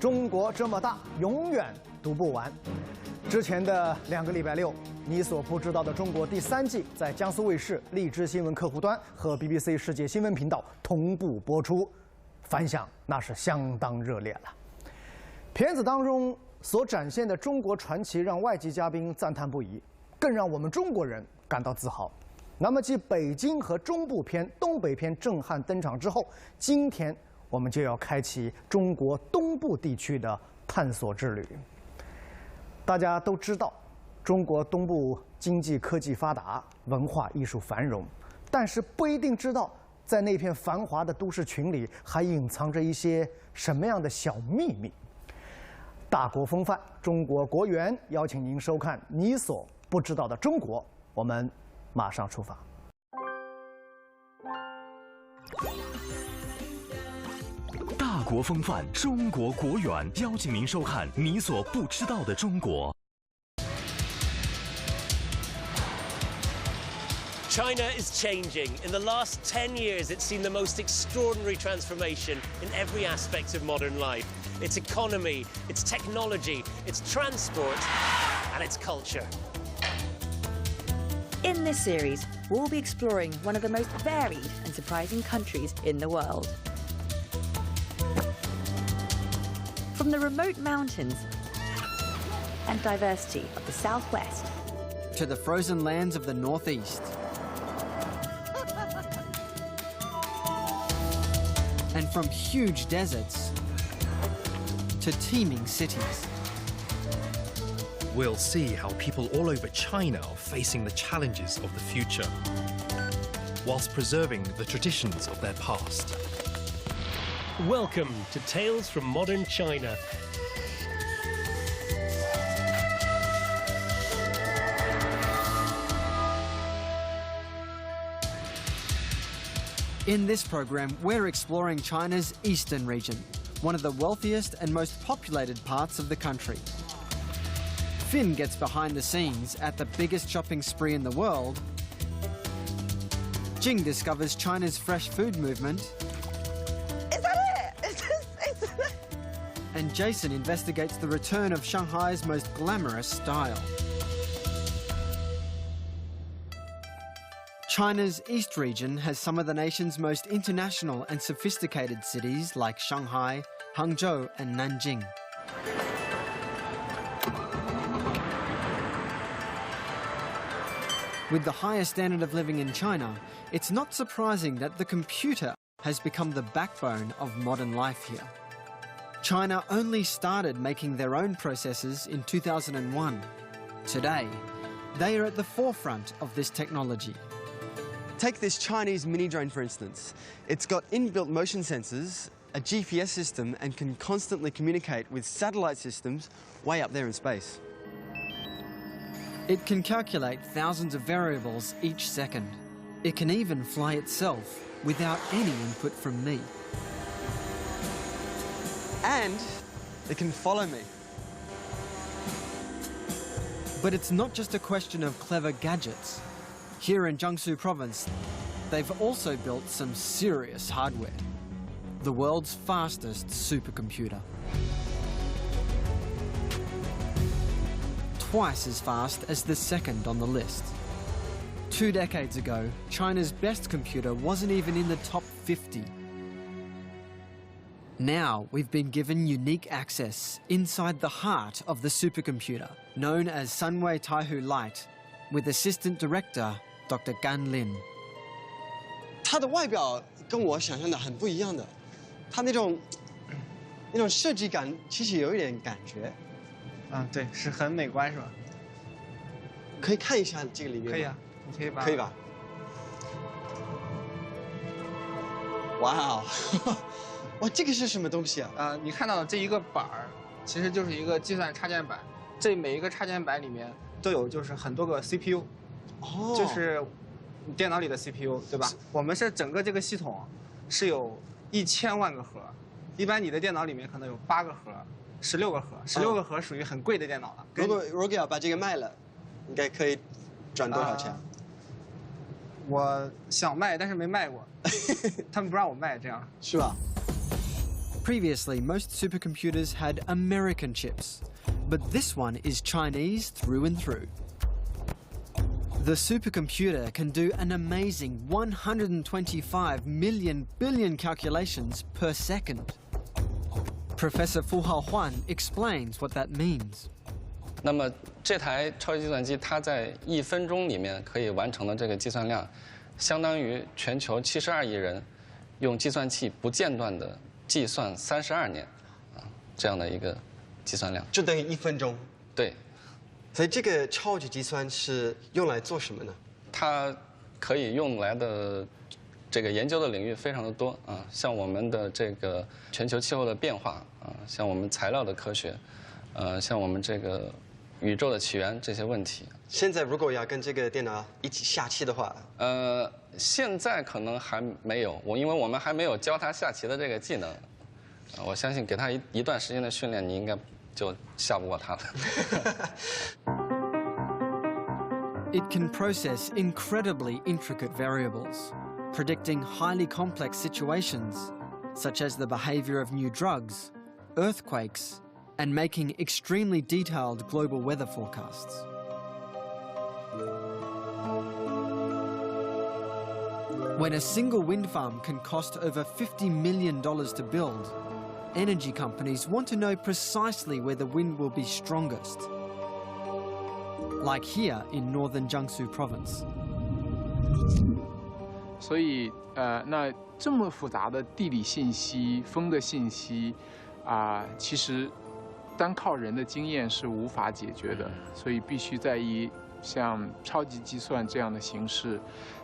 中国这么大，永远读不完。之前的2个礼拜六，你所不知道的中国第3季在江苏卫视、荔枝新闻客户端和 BBC 世界新闻频道同步播出，反响那是相当热烈了。片子当中所展现的中国传奇，让外籍嘉宾赞叹不已，更让我们中国人感到自豪。那么，继北京和中部篇、东北篇震撼登场之后，今天我们就要开启中国东部地区的探索之旅。大家都知道，中国东部经济科技发达，文化艺术繁荣，但是不一定知道，在那片繁华的都市群里，还隐藏着一些什么样的小秘密。大国风范，中国国园，邀请您收看你所不知道的中国。我们马上出发。大国风范，中国国园，邀请您收看你所不知道的中国。China is changing. In the last 10 years, it's seen the most extraordinary transformation in every aspect of modern life. Its economy, its technology, its transport, and its culture. In this series, we'll be exploring one of the most varied and surprising countries in the world. From the remote mountains and diversity of the southwest to the frozen lands of the northeast. And from huge deserts to teeming cities. We'll see how people all over China are facing the challenges of the future, whilst preserving the traditions of their past. Welcome to Tales from Modern China. In this program, we're exploring China's eastern region, one of the wealthiest and most populated parts of the country. Finn gets behind the scenes at the biggest shopping spree in the world. Jing discovers China's fresh food movement. Is that it? And Jason investigates the return of Shanghai's most glamorous style. China's East region has some of the nation's most international and sophisticated cities like Shanghai, Hangzhou and Nanjing. With the highest standard of living in China, it's not surprising that the computer has become the backbone of modern life here. China only started making their own processors in 2001. Today, they are at the forefront of this technology. Take this Chinese mini drone, for instance. It's got inbuilt motion sensors, a GPS system, and can constantly communicate with satellite systems way up there in space. It can calculate thousands of variables each second. It can even fly itself without any input from me. And it can follow me. But it's not just a question of clever gadgets. Here in Jiangsu province, they've also built some serious hardware. The world's fastest supercomputer. Twice as fast as the second on the list. 2 decades ago, China's best computer wasn't even in the top 50. Now we've been given unique access inside the heart of the supercomputer, known as Sunway Taihu Lite, with Assistant Director Dr. Gan Lin. 它的外表跟我想象的很不一样的，它那种设计感其实有一点感觉。对，是很美观，是吧？可以看一下这个里面吗？可以啊，你可以把。可以吧？哇哦，哇，这个是什么东西啊？你看到的这一个板儿，其实就是一个计算插件板。这每一个插件板里面都有就是很多个 CPU， 就是你电脑里的 CPU， 对吧？我们是整个这个系统是有1000万个核，一般你的电脑里面可能有8个核。16个核，16个核属于很贵的电脑了。如果要把这个卖了，应该可以赚多少钱？我想卖，但是没卖过，他们不让我卖，这样。是吧？ Previously, most supercomputers had American chips, but this one is Chinese through and through. The supercomputer can do an amazing 125 million billion calculations per second. Professor Fu Haohuan explains what that means. 那么这台超级计算机，它在1分钟里面可以完成的这个计算量，相当于全球72亿人用计算器不间断的计算32年，这样的一个计算量。就等于1分钟。对。所以这个超级计算是用来做什么呢？它可以用来的这个研究的领域非常的多啊，像我们的这个全球气候的变化啊，像我们材料的科学，像我们这个宇宙的起源这些问题。现在如果要跟这个电脑一起下棋的话，现在可能还没有，因为我们还没有教他下棋的这个技能。我相信给他一段时间的训练，你应该就下不过他了。It can process incredibly intricate variables, predicting highly complex situations, such as the behavior of new drugs, earthquakes, and making extremely detailed global weather forecasts. When a single wind farm can cost over $50 million to build, energy companies want to know precisely where the wind will be strongest, like here in northern Jiangsu province. 所以，那这么复杂的地理信息、风的信息，其实单靠人的经验是无法解决的，所以必须在以像超级计算这样的形式，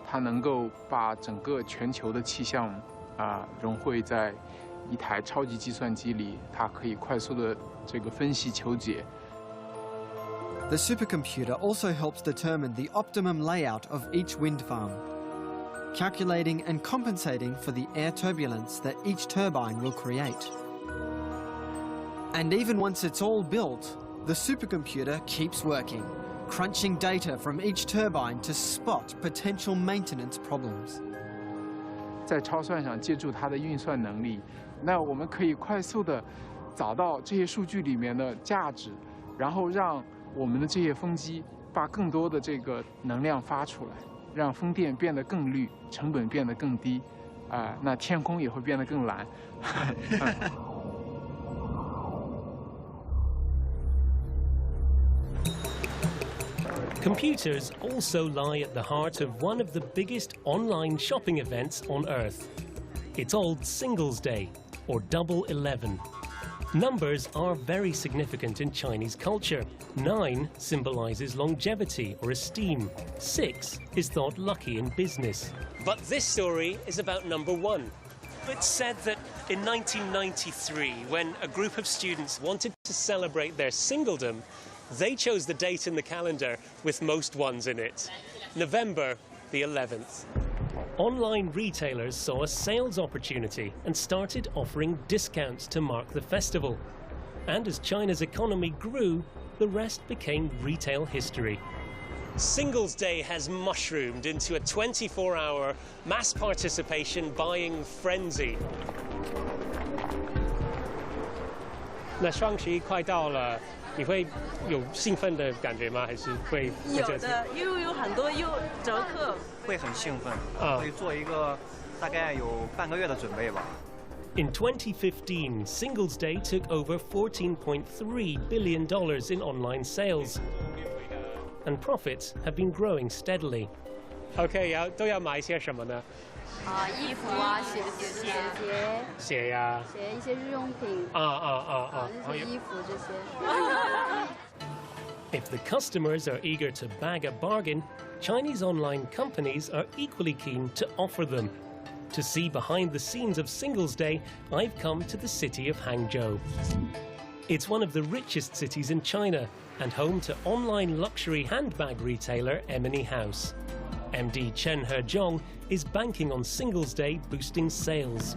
它能够把整个全球的气象融汇在一台超级计算机里，它可以快速的这个分析求解。The supercomputer also helps determine the optimum layout of each wind farm, calculating and compensating for the air turbulence that each turbine will create. And even once it's all built, the supercomputer keeps working, crunching data from each turbine to spot potential maintenance problems. 在超算上借助它的运算能力，那我们可以快速的找到这些数据里面的价值，然后让我们的这些风机把更多的这个能量发出来，让风电变得更绿，成本变得更低，那天空也会变得更蓝。Computers also lie at the heart of one of the biggest online shopping events on Earth. It's called Singles Day, or Double 11. Numbers are very significant in Chinese culture. 9 symbolizes longevity or esteem. 6 is thought lucky in business. But this story is about number 1. It's said that in 1993, when a group of students wanted to celebrate their singledom, they chose the date in the calendar with most ones in it, November the 11th. Online retailers saw a sales opportunity and started offering discounts to mark the festival. And as China's economy grew, the rest became retail history. Singles Day has mushroomed into a 24-hour mass participation buying frenzy. 那双十一快到了，你会有兴奋的感觉吗？还是会？有的，因为有很多折扣。会很兴奋，会做一个大概有半个月的准备吧。In 2015, Singles Day took over $14.3 billion in online sales, and profits have been growing steadily. OK， 都要买些什么呢？衣服啊，鞋呀，一些日用品。那些衣服这些。If the customers are eager to bag a bargain, Chinese online companies are equally keen to offer them. To see behind the scenes of Singles Day, I've come to the city of Hangzhou. It's one of the richest cities in China and home to online luxury handbag retailer Emily House. MD Chen Hezhong is banking on Singles Day boosting sales.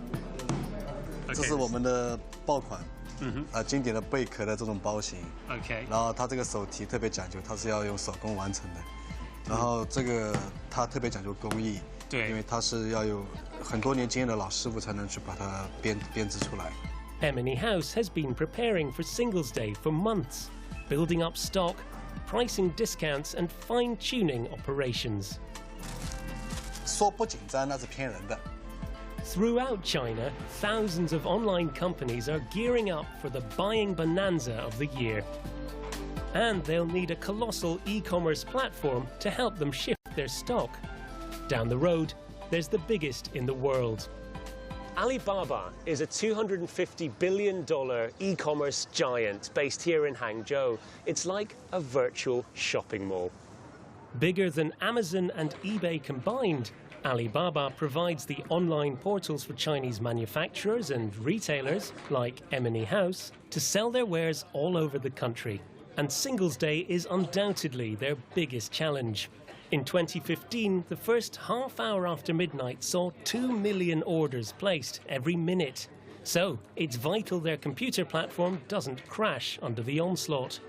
这是我们的爆款。经典的贝壳的这种包型 ，OK， 然后它这个手提特别讲究，它是要用手工完成的，然后这个它特别讲究工艺，对，因为它是要有很多年经验的老师傅才能去把它编织出来。Emily House has been preparing for Singles Day for months, building up stock, pricing discounts and fine-tuning operations. 说不紧张那是骗人的。 Throughout China, thousands of online companies are gearing up for the buying bonanza of the year. And they'll need a colossal e-commerce platform to help them shift their stock. Down the road, there's the biggest in the world. Alibaba is a $250 billion e-commerce giant based here in Hangzhou. It's like a virtual shopping mall. Bigger than Amazon and eBay combined, Alibaba provides the online portals for Chinese manufacturers and retailers, like Emily House, to sell their wares all over the country. And Singles Day is undoubtedly their biggest challenge. In 2015, the first half hour after midnight saw 2 million orders placed every minute. So it's vital their computer platform doesn't crash under the onslaught.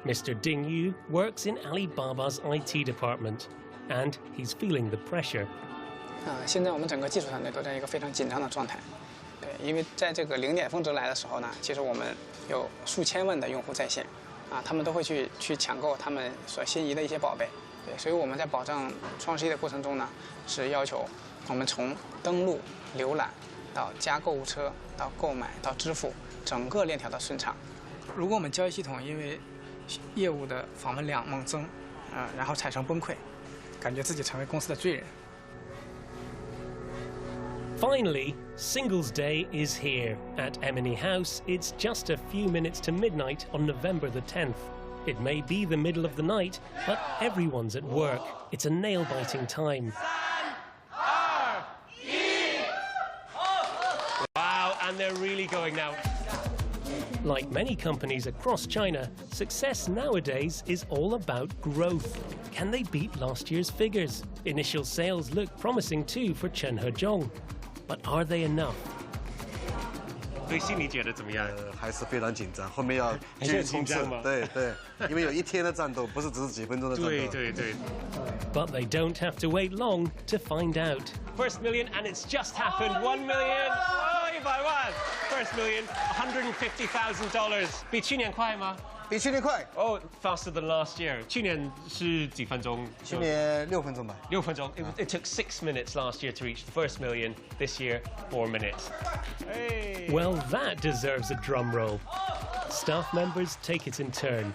Mr. Ding Yu works in Alibaba's IT department, and he's feeling the pressure. 现在我们整个技术团队都在一个非常紧张的状态，对，因为在这个0点峰值来的时候呢，其实我们有数千万的用户在线，他们都会去抢购他们所心仪的一些宝贝，对，所以我们在保障双11的过程中呢，是要求我们从登录、浏览到加购物车到购买到支付，整个链条的顺畅。如果我们交易系统因为业务的访问量猛增，然后产生崩溃，感觉自己成为公司的罪人。 Finally, Singles Day is here. At Emily House, it's just a few minutes to midnight on November the 10th. It may be the middle of the night, but everyone's at work. It's a nail-biting time. Wow, and they're really going now. Like many companies across China, success nowadays is all about growth. Can they beat last year's figures? Initial sales look promising too for Chen Hezhong. But are they enough? 对心理觉得怎么样？还是非常紧张，后面要继续冲刺。对对，因为有一天的战斗，不是只是几分钟的战斗。对对对。But they don't have to wait long to find out. First million, and it's just happened. 1 million. Oh, 100万 First million, $150,000. 比去年快吗？ 比去年快 Oh, faster than last year. 去年是几分钟？去年6分钟吧。6分钟。It took 6 minutes last year to reach the first million. This year, 4 minutes. Hey. Well, that deserves a drum roll. Staff members take it in turn.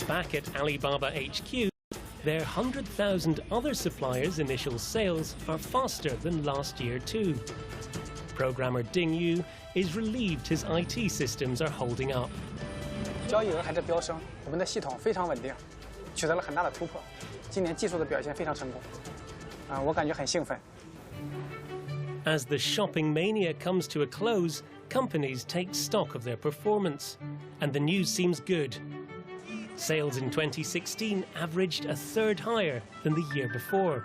Back at Alibaba HQ, their 100,000 other suppliers' initial sales are faster than last year too. Programmer Ding Yu is relieved his IT systems are holding up. 交易额还在飙升，我们的系统非常稳定，取得了很大的突破。今年技术的表现非常成功，我感觉很兴奋。 As the shopping mania comes to a close, companies take stock of their performance, and the news seems good. Sales in 2016 averaged a third higher than the year before.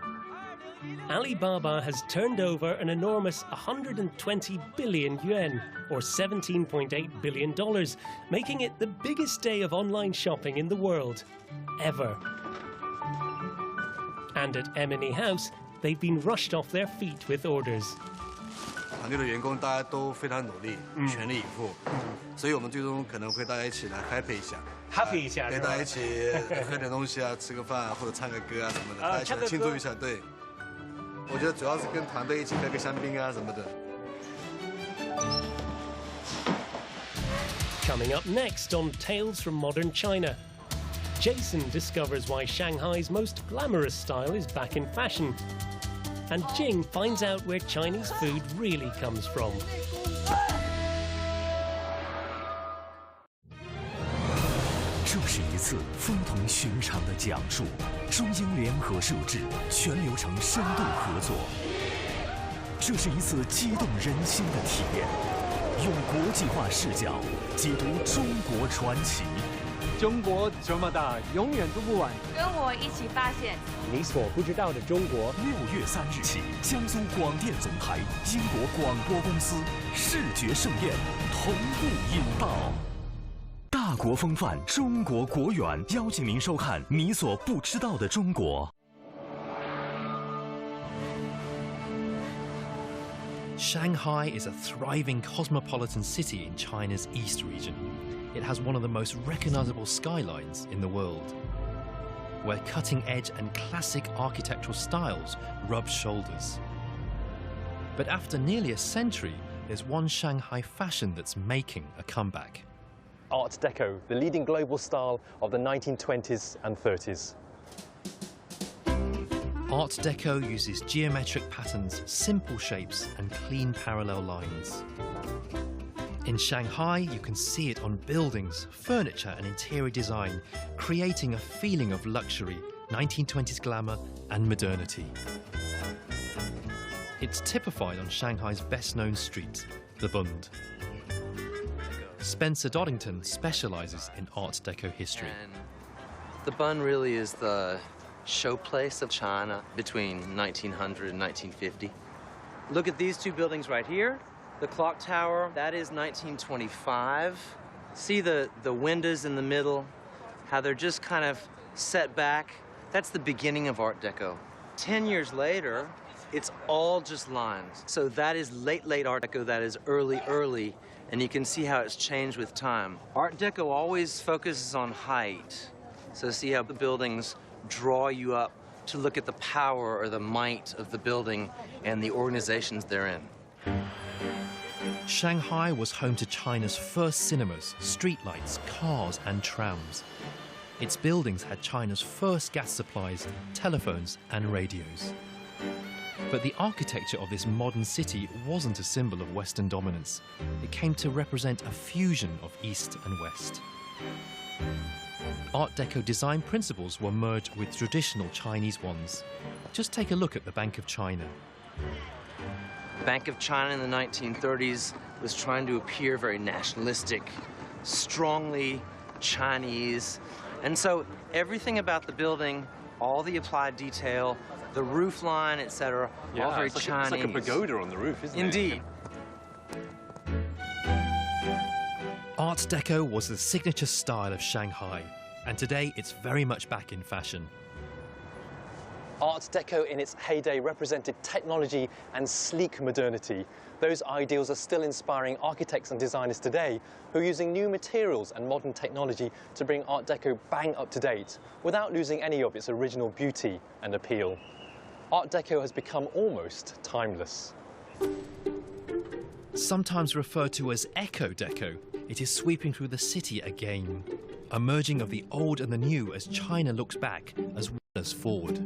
Alibaba has turned over an enormous 120 billion yuan, or $17.8 billion, making it the biggest day of online shopping in the world, ever. And at Emily House, they've been rushed off their feet with orders. 团队的员工大家都非常努力，全力以赴，所以我们最终可能会大家一起来 happy 一下 ，happy 一下，跟大家一起喝点东西啊，吃个饭或者唱个歌啊什么的，大家一起来庆祝一下。对，我觉得主要是跟团队一起喝个香槟啊什么的。Coming up next on Tales from Modern China, Jason discovers why Shanghai's most glamorous style is back in fashion. And Jing finds out where Chinese food really comes from. 这是一次非同寻常的讲述，中英联合摄制，全流程深度合作。这是一次激动人心的体验，用国际化视角解读中国传奇。中国这么大，永远读不完。跟我一起发现你所不知道的中国。6月3日起，江苏广电总台、英国广播公司视觉盛宴同步引爆。大国风范，中国国远，邀请您收看你所不知道的中国。Shanghai is a thriving cosmopolitan city in China's East region. It has one of the most recognizable skylines in the world, where cutting-edge and classic architectural styles rub shoulders. But after nearly a century, there's one Shanghai fashion that's making a comeback. Art Deco, the leading global style of the 1920s and 30s. Art Deco uses geometric patterns, simple shapes, and clean parallel lines. In Shanghai, you can see it on buildings, furniture, and interior design, creating a feeling of luxury, 1920s glamour, and modernity. It's typified on Shanghai's best-known street, the Bund. Spencer Doddington specializes in Art Deco history. And the Bund really is the showplace of China between 1900 and 1950. Look at these two buildings right here. The clock tower, that is 1925. See the windows in the middle, how they're just kind of set back? That's the beginning of Art Deco. 10 years later, it's all just lines. So that is late Art Deco, that is early, and you can see how it's changed with time. Art Deco always focuses on height. So see how the buildings draw you up to look at the power or the might of the building and the organizations they're in. Shanghai was home to China's first cinemas, streetlights, cars, and trams. Its buildings had China's first gas supplies, telephones, and radios. But the architecture of this modern city wasn't a symbol of Western dominance. It came to represent a fusion of East and West. Art Deco design principles were merged with traditional Chinese ones. Just take a look at the Bank of China. Bank of China in the 1930s was trying to appear very nationalistic, strongly Chinese. And so everything about the building, all the applied detail, the roof line, etc., all very Chinese. It's like a pagoda on the roof, isn't it? Indeed. Art Deco was the signature style of Shanghai, and today it's very much back in fashion. Art Deco in its heyday represented technology and sleek modernity. Those ideals are still inspiring architects and designers today who are using new materials and modern technology to bring Art Deco bang up to date without losing any of its original beauty and appeal. Art Deco has become almost timeless. Sometimes referred to as Eco Deco, it is sweeping through the city again, a merging of the old and the new as China looks back as well as forward.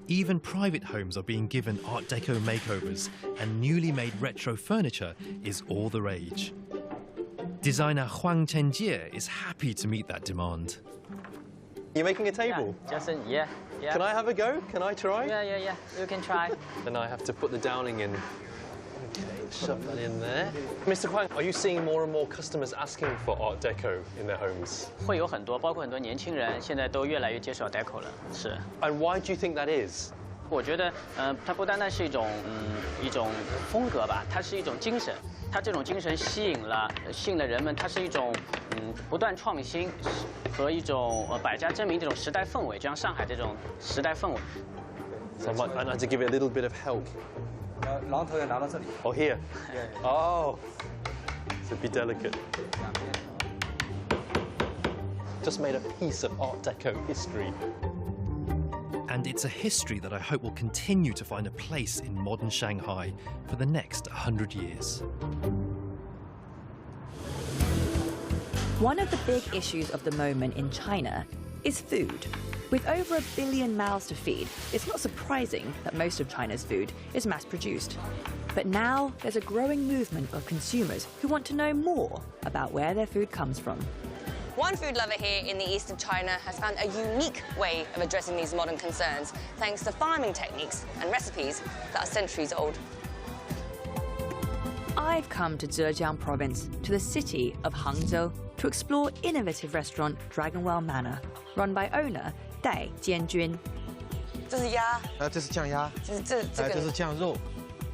Even private homes are being given Art Deco makeovers, and newly made retro furniture is all the rage. Designer Huang Chenjie is happy to meet that demand. You're making a table? Yeah. Can I have a go? Can I try? Yeah. You can try. Then I have to put the downing in. Okay, shove that in there. Mr. Huang, are you seeing more and more customers asking for Art Deco in their homes? 会有很多，包括很多年轻人现在都越来越接受 Art Deco 了。是。And why do you think that is? 我觉得，它不单单是一种风格吧，它是一种精神。它这种精神吸引了人们，它是一种不断创新和一种百家争鸣这种时代氛围，就像上海这种时代氛围。So I might have to give it a little bit of help. 榔头要拿到这里。Oh, here. Oh, so be delicate. Just made a piece of Art Deco history. And it's a history that I hope will continue to find a place in modern Shanghai for the next 100 years. One of the big issues of the moment in China is food. With over 1 billion mouths to feed, it's not surprising that most of China's food is mass-produced. But now there's a growing movement of consumers who want to know more about where their food comes from. One food lover here in the east of China has found a unique way of addressing these modern concerns, thanks to farming techniques and recipes that are centuries old. I've come to Zhejiang province, to the city of Hangzhou, to explore innovative restaurant Dragonwell Manor, run by owner Dai Jianjun. 这是鸭，这是酱鸭，这是酱肉。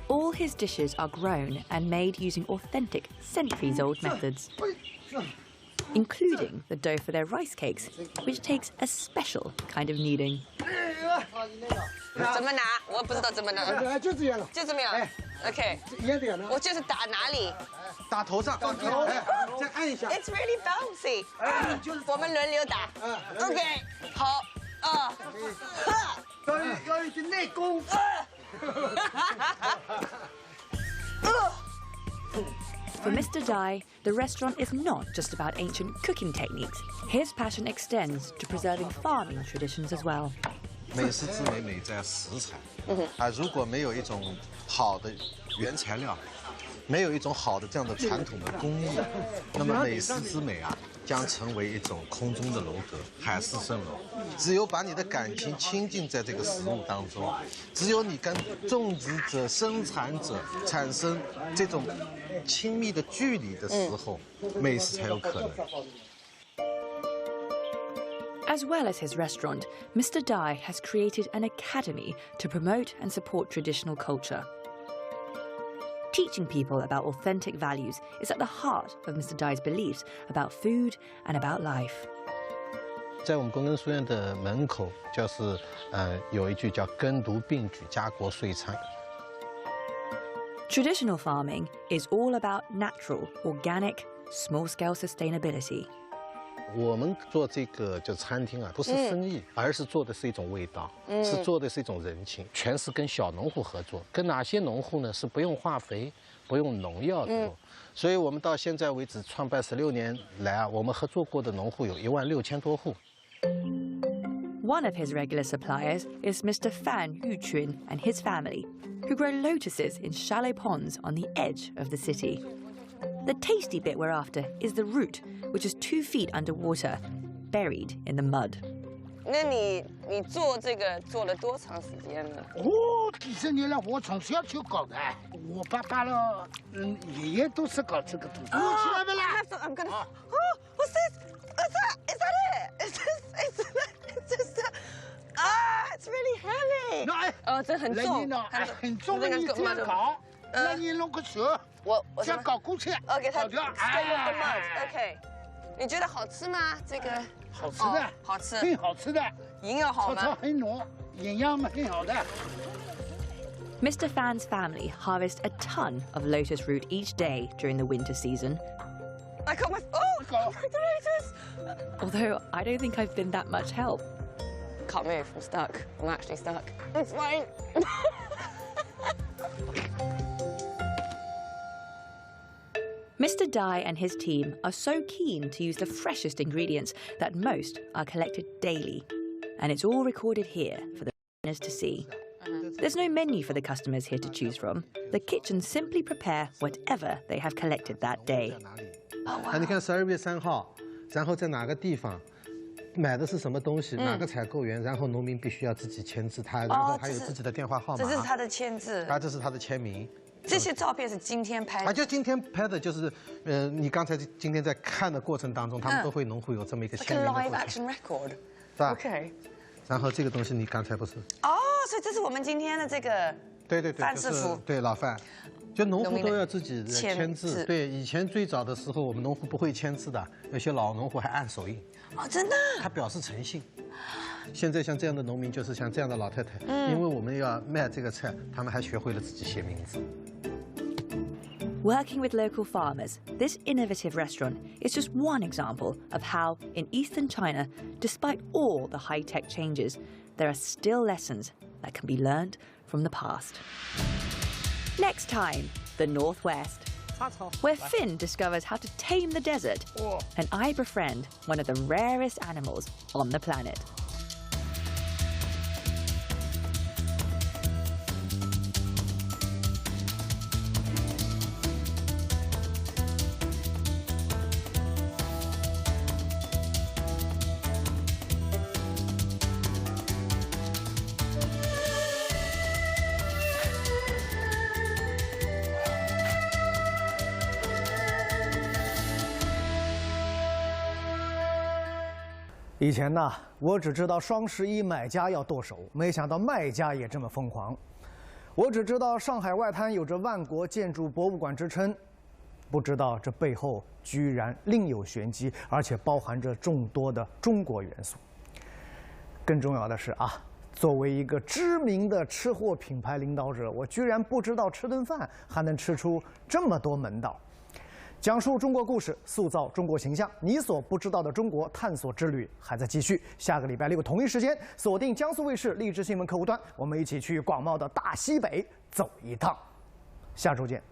All his dishes are grown and made using authentic, centuries-old methods, including the dough for their rice cakes, which takes a special kind of kneading. 怎么拿？我不知道怎么拿。就这样了。就这么样。OK。也这样了。我就是打哪里？打头上。打头。再按一下。 It's really bouncy。我们轮流打。OK。好。要一点内功。For Mr. Dai, the restaurant is not just about ancient cooking techniques. His passion extends to preserving farming traditions as well. 美食之美美在食材。如果没有一种好的原材料，没有一种好的这样的传统的工艺，那么美食之美啊，将成为一种空中的楼阁，海市蜃楼。只有把你的感情倾尽在这个食物当中，只有你跟种植者、生产者产生这种亲密的距离的时候，美食才有可能。 As well as his restaurant, Mr. Dai has created an academy to promote and support traditional culture. Teaching people about authentic values is at the heart of Mr. Dai's beliefs about food and about life. 在我们工耕书院的门口，就是有一句叫“耕读并举，家国岁昌”。 Traditional farming is all about natural, organic, small-scale sustainability. 我们做这个就餐厅啊，不是生意，而是做的是一种味道，是做的是一种人情，全是跟小农户合作。跟哪些农户呢？是不用化肥、不用农药的。所以我们到现在为止创办16年来啊，我们合作过的农户有16000多户。 One of his regular suppliers is Mr. Fan Yuchun and his family, who grow lotuses in shallow ponds on the edge of the city. The tasty bit we're after is the root, which is 2 feet underwater, buried in the mud. 那你做这个做了多长时间呢？几十年了，我从小就搞的。我爸爸了，爷爷都是搞这个东西。起来没啦 I'm gonna. Oh, what's this? Is that it? Is this? It's really heavy. 哦，这很重。很重的，你这样搞，那你弄个蛇，这样搞过去。OK， 它 stay with the mud. OK， 你觉得好吃吗？这个？ 好吃的，好吃，很好吃的，营养好吗？炒很浓，营养很好的。 Mr. Fan's family harvest a ton of lotus root each day during the winter season. I got my lotus. Although I don't think I've been that much help. Can't move. I'm stuck. I'm actually stuck. It's fine. Mr. Dai and his team are so keen to use the freshest ingredients that most are collected daily. And it's all recorded here for the customers to see. There's no menu for the customers here to choose from. The kitchens simply prepare whatever they have collected that day. 你看12月3号，然后在哪个地方买的是什么东西，哪个采购员，然后农民必须要自己签字，他然后还有自己的电话号码。这是他的签字。这是他的签名。 这些照片是今天拍的，就今天拍的，就是你刚才今天在看的过程当中，他们都会农户有这么一个签名的 live action record， 是吧 ？OK。然后这个东西你刚才不是？哦，所以这是我们今天的这个对范师傅，对老范，就农户都要自己签字。对，以前最早的时候，我们农户不会签字的，有些老农户还按手印。哦，真的？他表示诚信。现在像这样的农民，就是像这样的老太太，因为我们要卖这个菜，他们还学会了自己写名字。 Working with local farmers, this innovative restaurant is just one example of how, in eastern China, despite all the high-tech changes, there are still lessons that can be learned from the past. Next time, the Northwest, where Finn discovers how to tame the desert, and I befriend one of the rarest animals on the planet.以前呢，我只知道双11买家要剁手，没想到卖家也这么疯狂。我只知道上海外滩有着万国建筑博物馆之称，不知道这背后居然另有玄机，而且包含着众多的中国元素。更重要的是啊，作为一个知名的吃货品牌领导者，我居然不知道吃顿饭还能吃出这么多门道。讲述中国故事，塑造中国形象，你所不知道的中国探索之旅还在继续。下个礼拜六同一时间，锁定江苏卫视励志新闻客户端，我们一起去广袤的大西北走一趟。下周见。